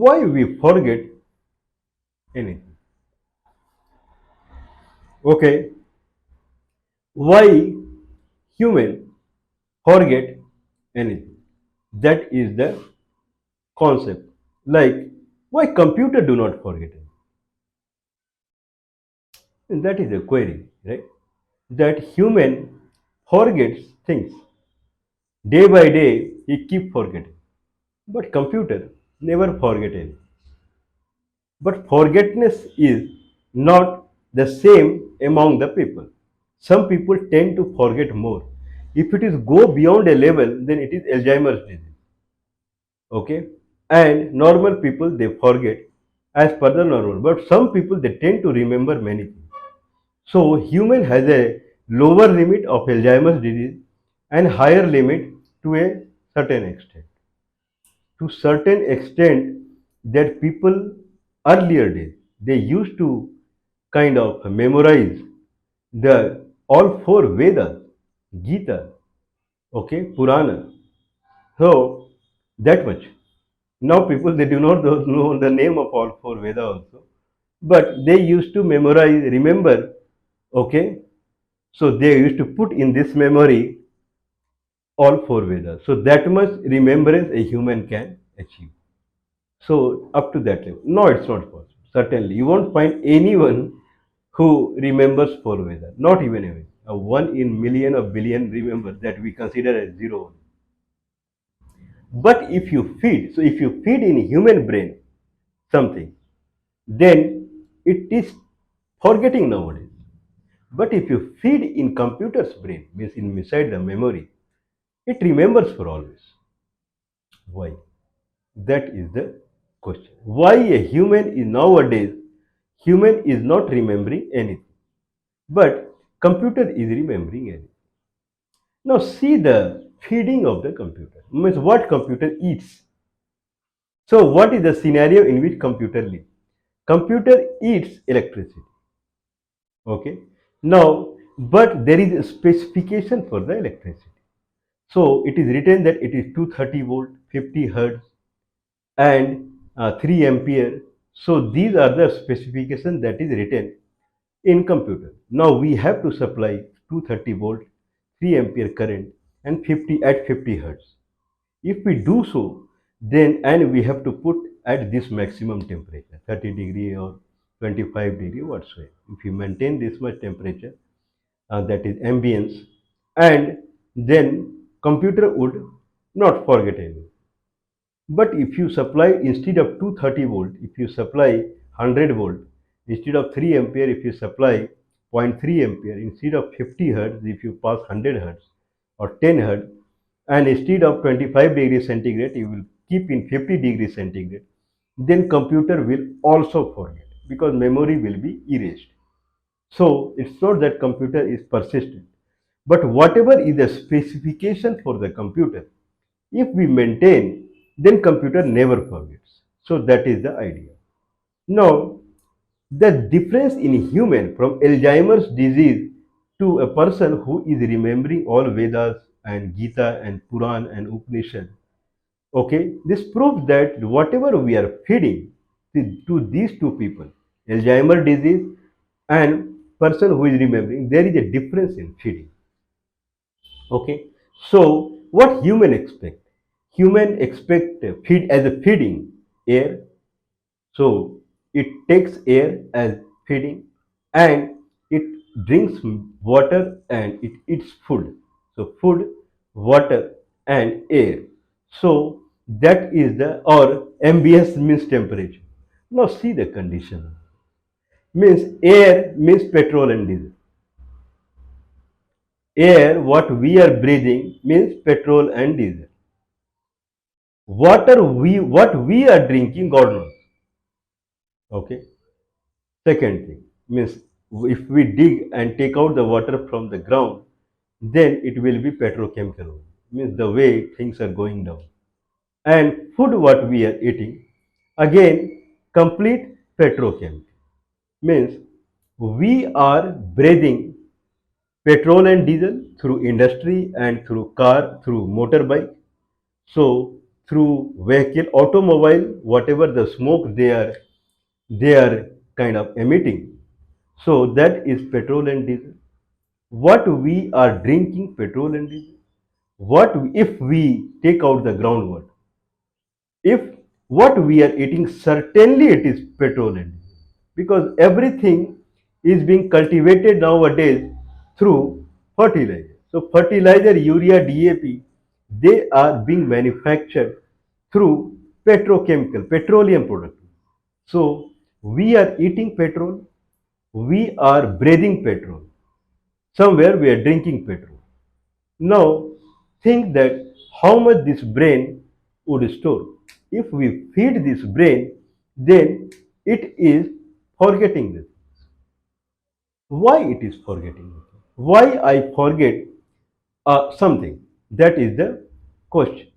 Why we forget anything? Okay, why human forget anything? That is the concept. Like why computer do not forget anything? And that is a query, right? That human forgets things. Day by day, he keep forgetting. But computer never forget anything. But forgetfulness is not the same among the people. Some people tend to forget more. If it is go beyond a level, then it is Alzheimer's disease. Okay? And normal people they forget as per the normal. But some people they tend to remember many things. So human has a lower limit of Alzheimer's disease and higher limit to a certain extent. To certain extent that people earlier days they used to kind of memorize the all four Vedas, Gita, okay, Purana. So that much. Now people they do not know the name of all four Veda also, but they used to memorize, remember, okay. So they used to put in this memory all four Vedas. So that much remembrance a human can achieve. So up to that level. No, it's not possible. Certainly, you won't find anyone who remembers four Vedas. Not even a one in million or billion remember that we consider as zero. But if you feed, so if you feed in human brain something, then it is forgetting nowadays. But if you feed in computer's brain, means inside the memory, it remembers for always. Why? That is the question. Why a human is nowadays, human is not remembering anything, but computer is remembering anything. Now see the feeding of the computer. Means what computer eats. So what is the scenario in which computer lives? Computer eats electricity. Okay. Now, but there is a specification for the electricity. So it is written that it is 230 volt, 50 hertz, and 3 ampere. So these are the specifications that is written in computer. Now we have to supply 230 volt, 3 ampere current and 50 at 50 hertz. If we do so, then and we have to put at this maximum temperature, 30 degree or 25 degree whatsoever. If you maintain this much temperature, that is ambience, and then computer would not forget anything. But if you supply instead of 230 volt, if you supply 100 volt, instead of 3 ampere, if you supply zero point 0.3 ampere, instead of 50 hertz, if you pass 100 hertz or 10 hertz, and instead of 25 degrees centigrade, you will keep in 50 degrees centigrade, then computer will also forget because memory will be erased. So it's not that computer is persistent, but whatever is the specification for the computer, if we maintain, then computer never forgets. So that is the idea. Now, the difference in human from Alzheimer's disease to a person who is remembering all Vedas and Gita and Puran and Upanishad, okay, this proves that whatever we are feeding to these two people, Alzheimer's disease and person who is remembering, there is a difference in feeding. Okay, so what human expect? Human expect feed as a feeding air. So it takes air as feeding and it drinks water and it eats food. So food, water and air. So that is the or MBS means temperature. Now see the condition. Means air means petrol and diesel. Air what we are breathing means petrol and diesel. What we are drinking, God knows. Okay. Second thing means if we dig and take out the water from the ground, then it will be petrochemical. Means the way things are going down. And food what we are eating, again complete petrochemical. Means we are breathing petrol and diesel through industry and through car, through motorbike. So through vehicle, automobile, whatever the smoke they are kind of emitting. So that is petrol and diesel. What we are drinking, petrol and diesel. What if we take out the groundwater? If what we are eating, certainly it is petrol and diesel, because everything is being cultivated nowadays through fertilizer. So fertilizer, urea, DAP, they are being manufactured through petroleum product. So we are eating petrol, we are breathing petrol, somewhere we are drinking petrol. Now, think that how much this brain would store. If we feed this brain, then it is forgetting this. Why it is forgetting? Why I forget something? That is the question.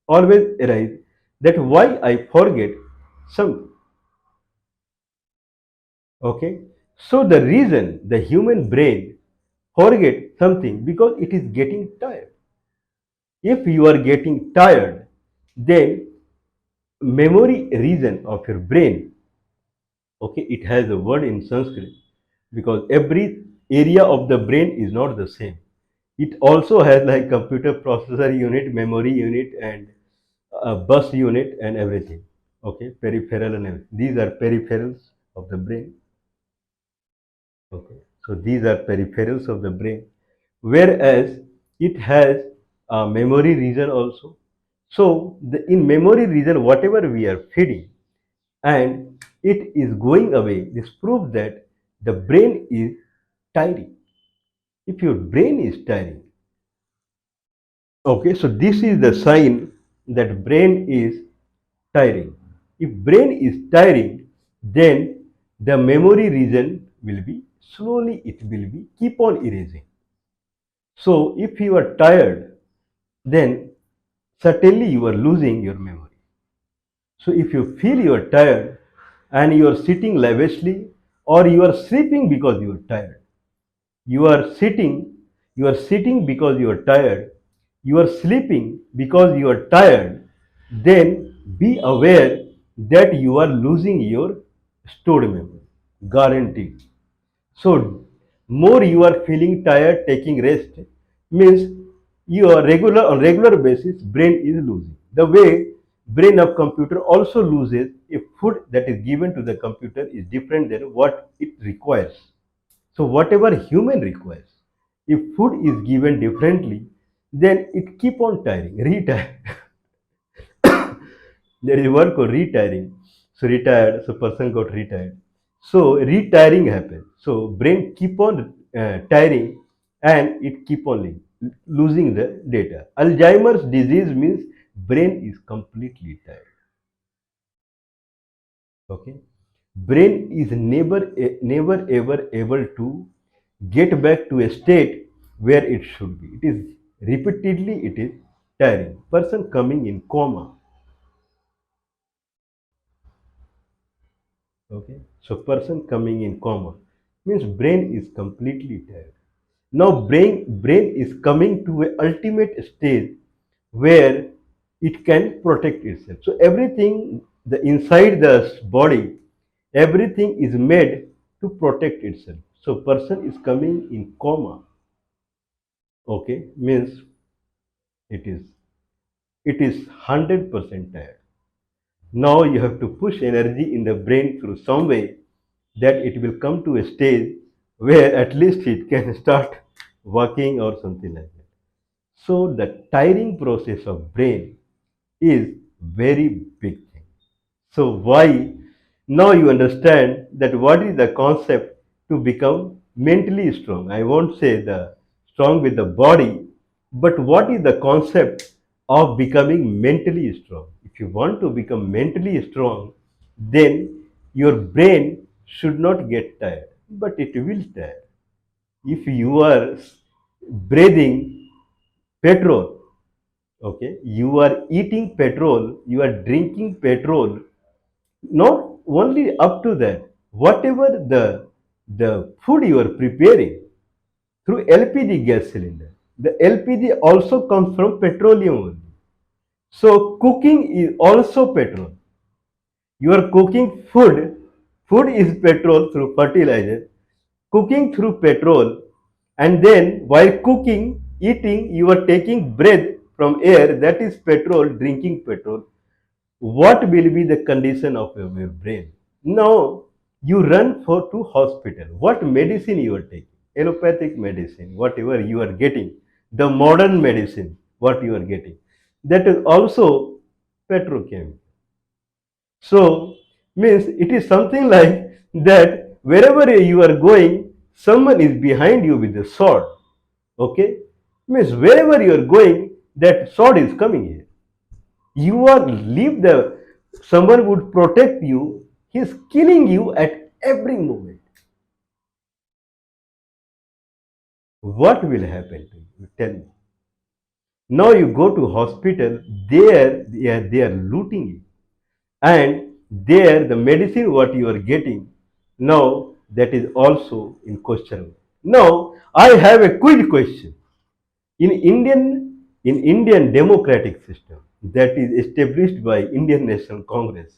Always arise that why I forget something. Okay. So the reason the human brain forget something because it is getting tired. If you are getting tired, then memory region of your brain, okay, it has a word in Sanskrit, because every area of the brain is not the same. It also has like computer processor unit, memory unit, and bus unit, and everything. Okay, peripheral and everything. These are peripherals of the brain. Okay, so these are peripherals of the brain, whereas it has a memory region also. So in memory region, whatever we are feeding, and it is going away, this proves that the brain is tiring. If your brain is tiring, okay, so this is the sign that brain is tiring. If brain is tiring, then the memory region will be slowly, it will be keep on erasing. So if you are tired, then certainly you are losing your memory. So if you feel you are tired and you are sitting lavishly, or you are sleeping because you are tired, you are sitting because you are tired, you are sleeping because you are tired, then be aware that you are losing your stored memory. Guaranteed. So more you are feeling tired, taking rest means you are regular on regular basis brain is losing. The way brain of computer also loses if food that is given to the computer is different than what it requires. So whatever human requires, if food is given differently, then it keep on tiring, retiring. There is a word called retiring. So retired, so person got retired. So retiring happens. So brain keep on tiring, and it keep on losing the data. Alzheimer's disease means brain is completely tired. Okay, brain is never ever able to get back to a state where it should be. It is repeatedly, it is tiring. Person coming in coma. Okay, so person coming in coma means brain is completely tired. Now brain is coming to a ultimate stage where it can protect itself. So everything, the inside the body, everything is made to protect itself. So person is coming in coma. Okay, means it is it is 100% tired. Now you have to push energy in the brain through some way that it will come to a stage where at least it can start working or something like that. So the tiring process of brain is very big thing. So why now you understand that what is the concept to become mentally strong. I won't say the strong with the body, but what is the concept of becoming mentally strong? If you want to become mentally strong, then your brain should not get tired, but it will tire. If you are breathing petrol, okay, you are eating petrol, you are drinking petrol. Not only up to that, whatever the food you are preparing through LPG gas cylinder, the LPG also comes from petroleum only. So cooking is also petrol. You are cooking food. Food is petrol through fertilizer. Cooking through petrol, and then while cooking, eating, you are taking breath from air, that is petrol, drinking petrol. What will be the condition of your brain? Now you run for to hospital. What medicine you are taking? Allopathic medicine, whatever you are getting, the modern medicine, what you are getting, that is also petrochemical. So means it is something like that wherever you are going, someone is behind you with a sword. Okay? Means wherever you are going, that sword is coming here. You are leave the someone would protect you, he is killing you at every moment. What will happen to you? Tell me. Now you go to hospital, there they are looting you. And there the medicine what you are getting, now that is also in question. Now I have a quick question. In Indian democratic system that is established by Indian National Congress,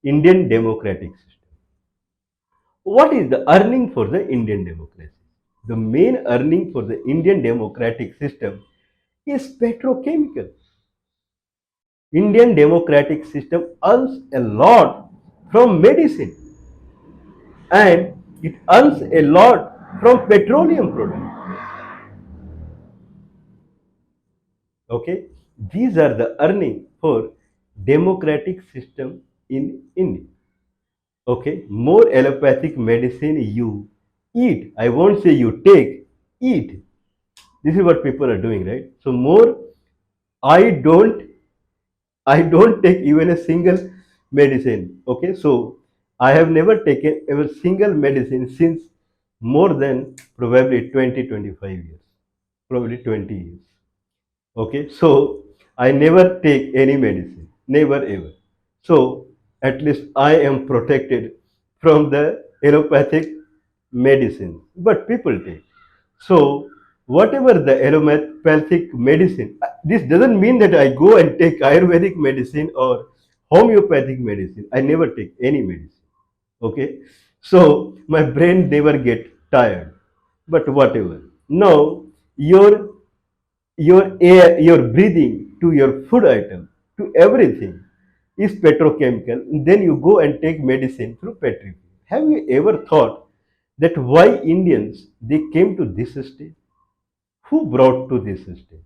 Indian democratic system, what is the earning for the Indian democracy? The main earning for the Indian democratic system is petrochemical. Indian democratic system earns a lot from medicine, and it earns a lot from petroleum products. Okay, these are the earning for democratic system in India. Okay, more allopathic medicine you eat. I won't say you take, eat. This is what people are doing, right? So more, I don't, I don't take even a single medicine. Okay, so I have never taken a single medicine since more than probably 20-25 years, probably 20 years. Okay, so I never take any medicine, never ever. So at least I am protected from the allopathic medicine, but people take. So whatever the allopathic medicine, this doesn't mean that I go and take Ayurvedic medicine or homeopathic medicine. I never take any medicine. Okay, so my brain never get tired. But whatever. Now your air, your breathing, to your food item, to everything is petrochemical. Then you go and take medicine through petrochemical. Have you ever thought that why Indians they came to this state? Who brought to this state?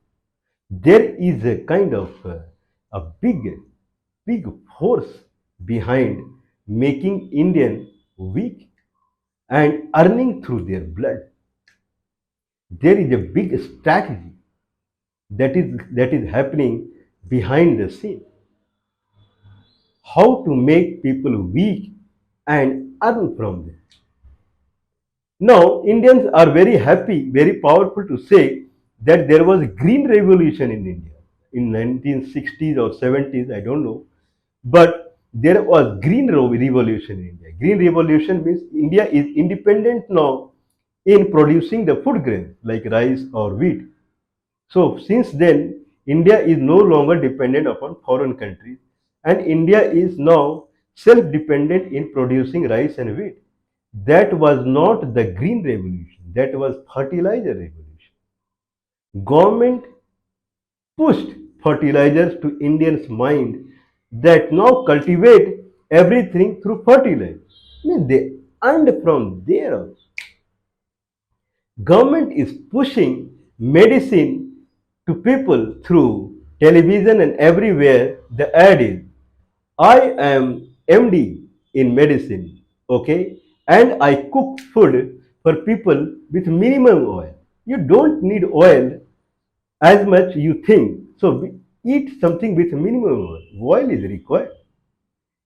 There is a kind of a big force behind making Indian weak and earning through their blood. There is a big strategy that is happening behind the scene. How to make people weak and earn from them. Now, Indians are very happy, very powerful to say that there was a green revolution in India in 1960s or 70s, I don't know. But there was green revolution in India. Green revolution means India is independent now in producing the food grains like rice or wheat. So since then, India is no longer dependent upon foreign countries, and India is now self-dependent in producing rice and wheat. That was not the green revolution, that was fertilizer revolution. Government pushed fertilizers to Indians' mind that now cultivate everything through fertilizer. I mean, they earned from there also. Government is pushing medicine to people through television and everywhere. The ad is, I am MD in medicine, okay, and I cook food for people with minimum oil. You don't need oil as much you think. So eat something with minimum oil. Oil is required.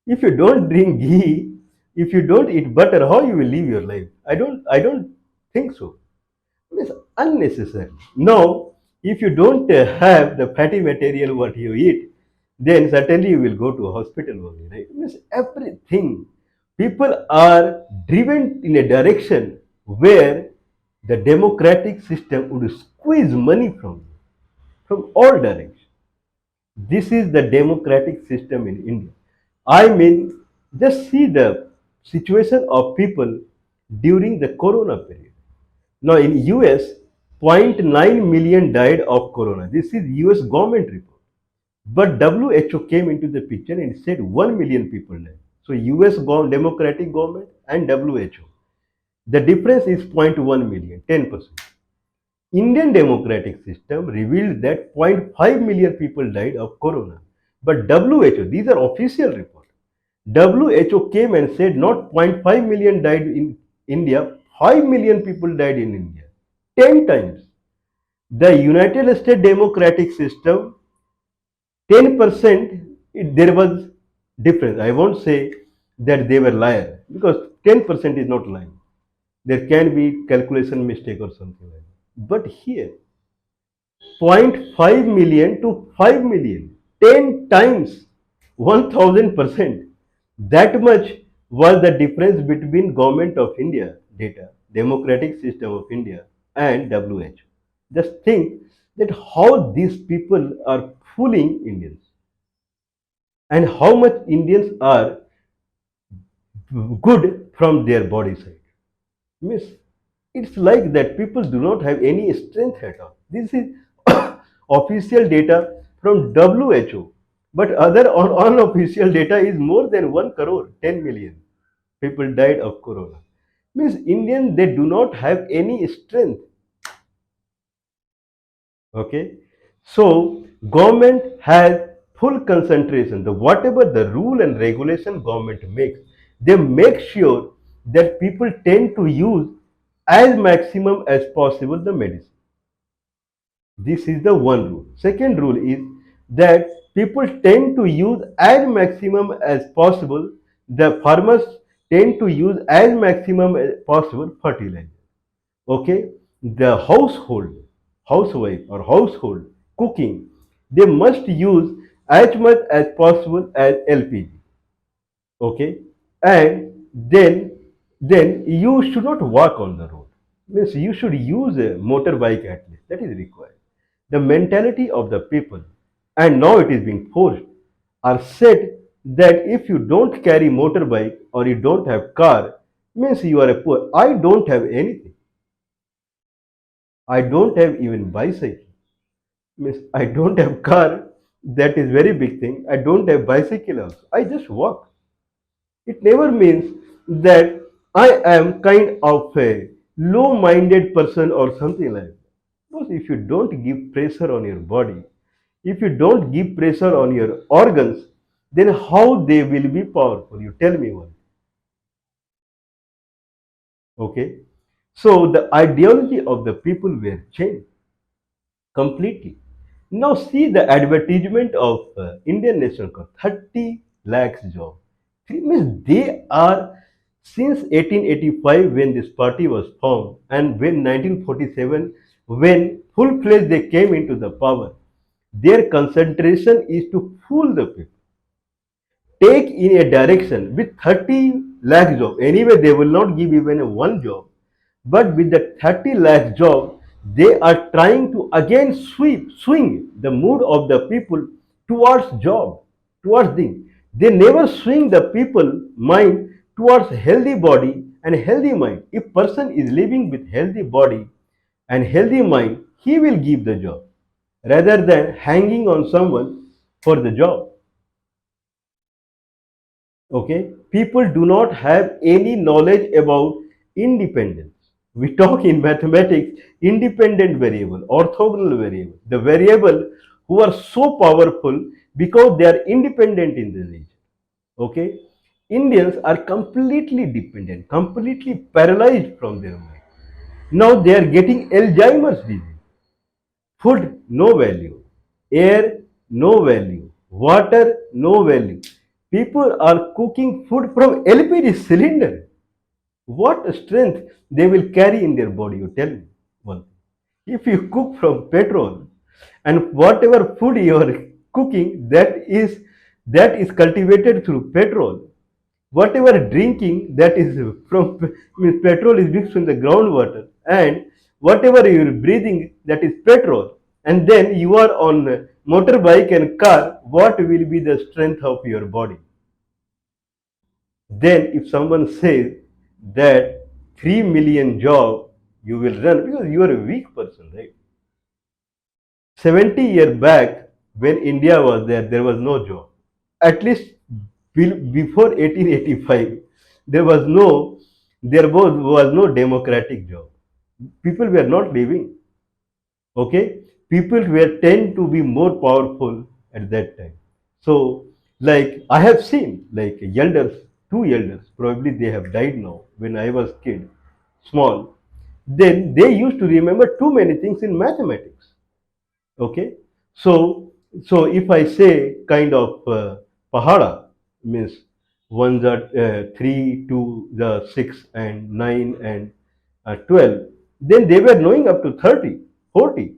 If you don't drink ghee, if you don't eat butter, how you will live your life? I don't think so. It's unnecessary. Now, if you don't have the fatty material what you eat, then certainly you will go to a hospital only, right? It means everything. People are driven in a direction where the democratic system would squeeze money from all directions. This is the democratic system in India. I mean, just see the situation of people during the corona period. Now in US, 0.9 million died of corona. This is US government report. But WHO came into the picture and said 1 million people died. So US democratic government and WHO. The difference is 0.1 million, 10%. Indian democratic system revealed that 0.5 million people died of corona. But WHO, these are official reports. WHO came and said not 0.5 million died in India, 5 million people died in India. 10 times. The United States democratic system, 10% there was difference. I won't say that they were liars because 10% is not lying. There can be calculation mistake or something like that. But here, 0.5 million to 5 million, 10 times, 1000%. That much was the difference between Government of India data, Democratic System of India and WHO. Just think that how these people are fooling Indians and how much Indians are good from their body side. Miss, it's like that people do not have any strength at all. This is official data from WHO, but other unofficial data is more than 1 crore, 10 million people died of corona. Means Indians, they do not have any strength. Okay, so government has full concentration. The whatever the rule and regulation government makes, they make sure that people tend to use as maximum as possible the medicine. This is the one rule. Second rule is that people tend to use as maximum as possible, the farmers tend to use as maximum as possible fertilizer. Okay, the housewife or household cooking, they must use as much as possible as LPG. Okay, and then you should not walk on the road. Means you should use a motorbike at least. That is required. The mentality of the people, and now it is being forced, are said that if you don't carry motorbike or you don't have car, means you are a poor. I don't have anything. I don't have even bicycle. Means I don't have car. That is very big thing. I don't have bicycle also. I just walk. It never means that I am kind of a low-minded person or something like that. Because if you don't give pressure on your body, if you don't give pressure on your organs, then how they will be powerful? You tell me one. Okay. So the ideology of the people were changed completely. Now see the advertisement of Indian National Congress, 30 lakhs job. It means they are since 1885 when this party was formed and when 1947 when full-fledged they came into the power, their concentration is to fool the people, take in a direction with 30 lakh job. Anyway, they will not give even a one job. But with the 30 lakh job, they are trying to again swing the mood of the people towards job, towards thing. They never swing the people mind towards healthy body and healthy mind. If person is living with healthy body and healthy mind, he will give the job rather than hanging on someone for the job. Okay, people do not have any knowledge about independence. We talk in mathematics independent variable, orthogonal variable, the variable who are so powerful because they are independent in the nature. Okay, Indians are completely dependent, completely paralyzed from their mind. Now they are getting Alzheimer's disease. Food, no value. Air, no value. Water, no value. People are cooking food from LPG cylinder. What strength they will carry in their body, you tell me one. If you cook from petrol and whatever food you are cooking, that is cultivated through petrol. Whatever drinking that is from petrol is mixed in the groundwater, and whatever you are breathing that is petrol, and then you are on motorbike and car, what will be the strength of your body? Then if someone says that 3 million job you will run because you are a weak person, right? 70 years back when India was there, there was no job. At least before 1885, there was no was no democratic job. People were not living. Okay, people were tend to be more powerful at that time. So, like I have seen, like elders, two elders, probably they have died now. When I was kid, small, then they used to remember too many things in mathematics. Okay, so if I say kind of pahada means one the 3, 2, the 6 and 9 and 12, then they were knowing up to 30, 40.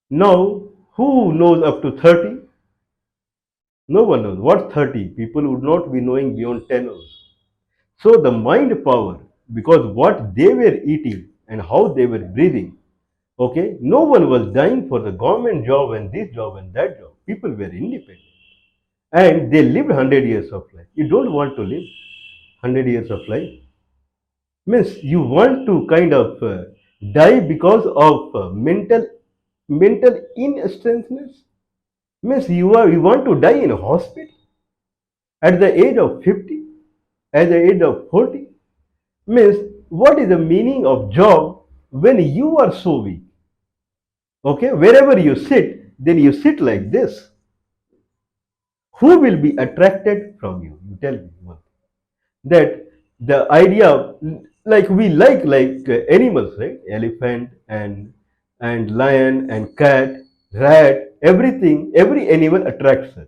Now, who knows up to 30? No one knows. What 30? People would not be knowing beyond 10 hours. So the mind power, because what they were eating and how they were breathing, okay, no one was dying for the government job and this job and that job. People were independent. And they lived 100 years of life. You don't want to live 100 years of life. Means you want to kind of die because of mental instrengthness. Means you want to die in a hospital at the age of 50, at the age of 40. Means what is the meaning of job when you are so weak? Okay, wherever you sit, then you sit like this. Who will be attracted from you? You tell me one. That the idea of, like we like animals, right? Elephant and lion and cat, rat, everything, every animal attracts us.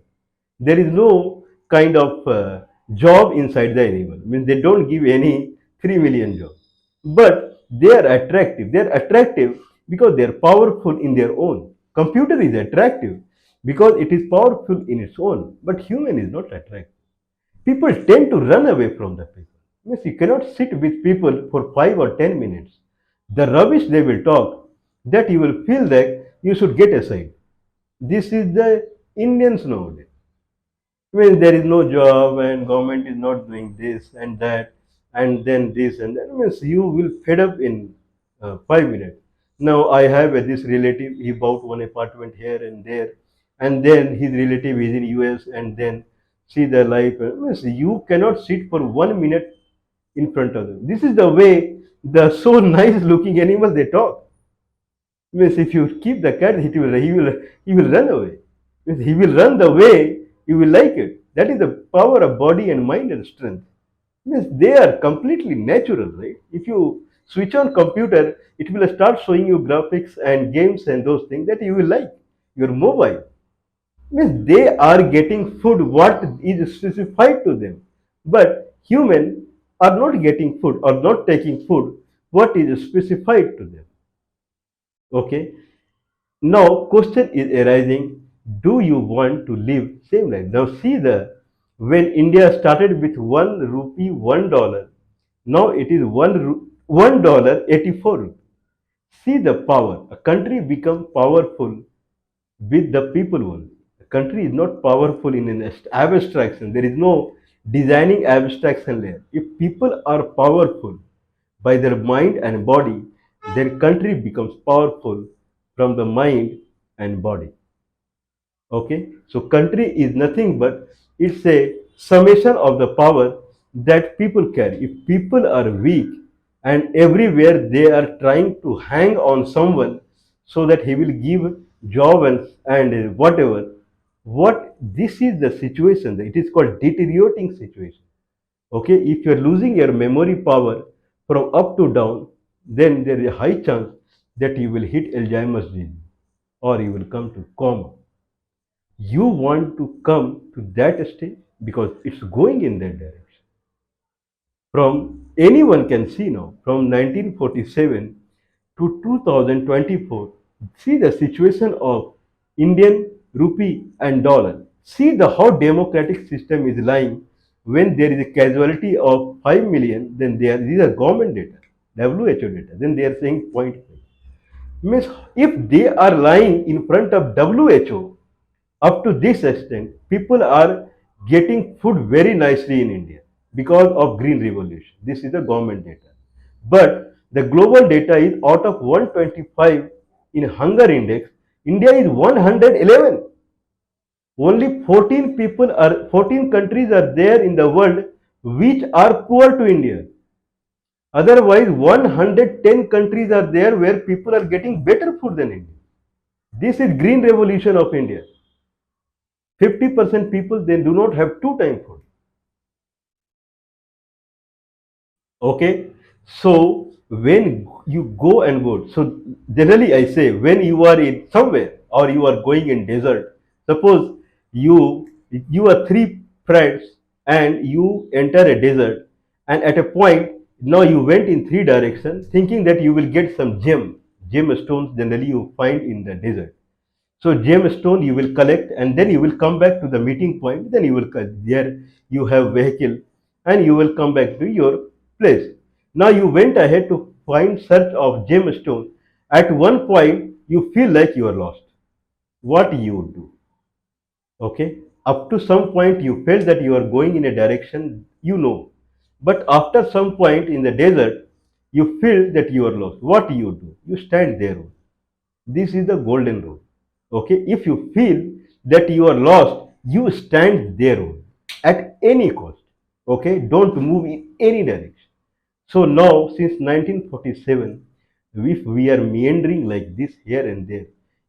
There is no kind of job inside the animal. Means they don't give any 3 million jobs, but they are attractive. They are attractive because they are powerful in their own. Computer is attractive because it is powerful in its own, but human is not attractive. People tend to run away from the people. Means you cannot sit with people for 5 or 10 minutes. The rubbish they will talk, that you will feel that you should get aside. This is the Indians nowadays. When there is no job and government is not doing this and that and then this and that, means you will fed up in 5 minutes. Now I have this relative, he bought one apartment here and there, and then his relative is in US and then see their life. Means you cannot sit for 1 minute in front of them. This is the way the so nice looking animals they talk. Means if you keep the cat, he will run away. Means he will run the way you will like it. That is the power of body and mind and strength. Means they are completely natural, right? If you switch on computer, it will start showing you graphics and games and those things that you will like. Your mobile. Means they are getting food what is specified to them. But human are not getting food or not taking food what is specified to them. Okay. Now, question is arising: do you want to live same life? Now, see the when India started with 1 rupee, $1. Now it is $1 84 rupees. See the power. A country become powerful with the people only. A country is not powerful in an abstraction. There is no designing abstraction layer. If people are powerful by their mind and body, their country becomes powerful from the mind and body. Okay, so country is nothing but it's a summation of the power that people carry. If people are weak and everywhere they are trying to hang on someone so that he will give job and whatever, what this is the situation. It is called deteriorating situation. Okay, if you are losing your memory power from up to down, then there is a high chance that you will hit Alzheimer's disease or you will come to coma. You want to come to that stage because it's going in that direction. From anyone can see now, from 1947 to 2024, see the situation of Indian rupee and dollar. See the how democratic system is lying when there is a casualty of 5 million, then these are government data, WHO data, then they are saying 0.5. Means if they are lying in front of WHO up to this extent, people are getting food very nicely in India because of green revolution. This is the government data. But the global data is out of 125 in hunger index, India is 111. Only 14 countries are there in the world which are poor to India. Otherwise, 110 countries are there where people are getting better food than India. This is green revolution of India. 50% people they do not have two time food. Okay, so when you go and vote, so generally I say when you are in somewhere or you are going in desert, suppose you are three friends and you enter a desert, and at a point now you went in three directions thinking that you will get some gem stones generally you find in the desert. So gemstone you will collect and then you will come back to the meeting point. Then you will there you have vehicle and you will come back to your place. Now you went ahead to find search of gemstone. At one point you feel like you are lost. What you do? Okay. Up to some point you felt that you are going in a direction you know. But after some point in the desert you feel that you are lost. What you do? You stand there. This is the golden rule. Okay, if you feel that you are lost, you stand there only at any cost. Okay, don't move in any direction. So now, since 1947, if we are meandering like this here and there,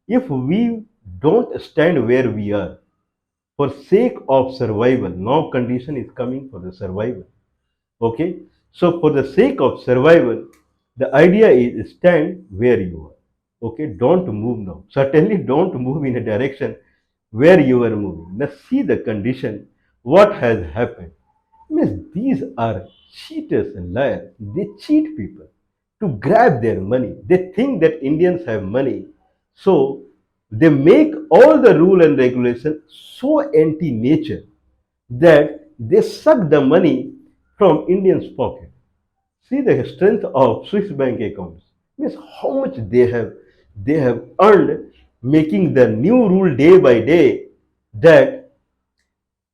if we don't stand where we are for sake of survival, now condition is coming for the survival. Okay, so for the sake of survival, the idea is stand where you are. Okay, don't move now. Certainly don't move in a direction where you are moving. Now see the condition, what has happened. Means these are cheaters and liars. They cheat people to grab their money. They think that Indians have money. So they make all the rule and regulation so anti-nature that they suck the money from Indians' pocket. See the strength of Swiss bank accounts. Means how much they have earned making the new rule day by day that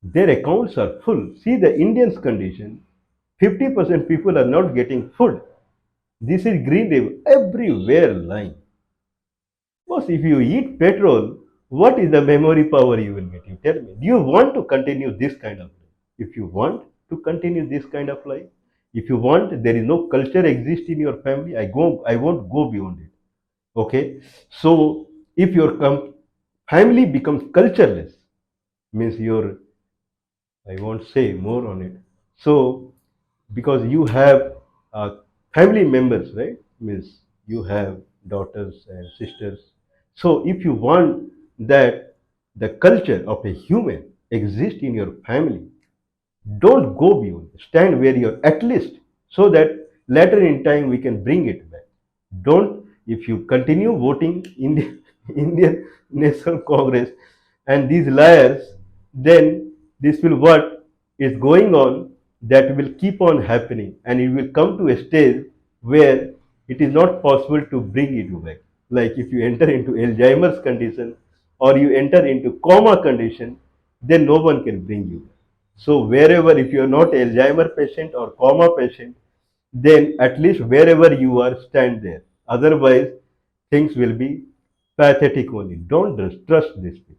their accounts are full. See the Indians' condition. 50% people are not getting food. This is green wave everywhere lying. Boss, if you eat petrol, what is the memory power you will get? You tell me. Do you want to continue this kind of life? If you want to continue this kind of life, if you want, there is no culture exist in your family. I won't go beyond it. Okay. So if your family becomes cultureless, means your I won't say more on it. So because you have family members, right? Means you have daughters and sisters. So if you want that the culture of a human exists in your family, don't go beyond. Stand where you're at least so that later in time we can bring it back. Don't, if you continue voting in the Indian National Congress and these liars, then this will what is going on that will keep on happening and it will come to a stage where it is not possible to bring it back. Like if you enter into Alzheimer's condition or you enter into coma condition, then no one can bring you back. So wherever, if you are not Alzheimer patient or coma patient, then at least wherever you are, stand there. Otherwise, things will be pathetic only. Don't trust these people.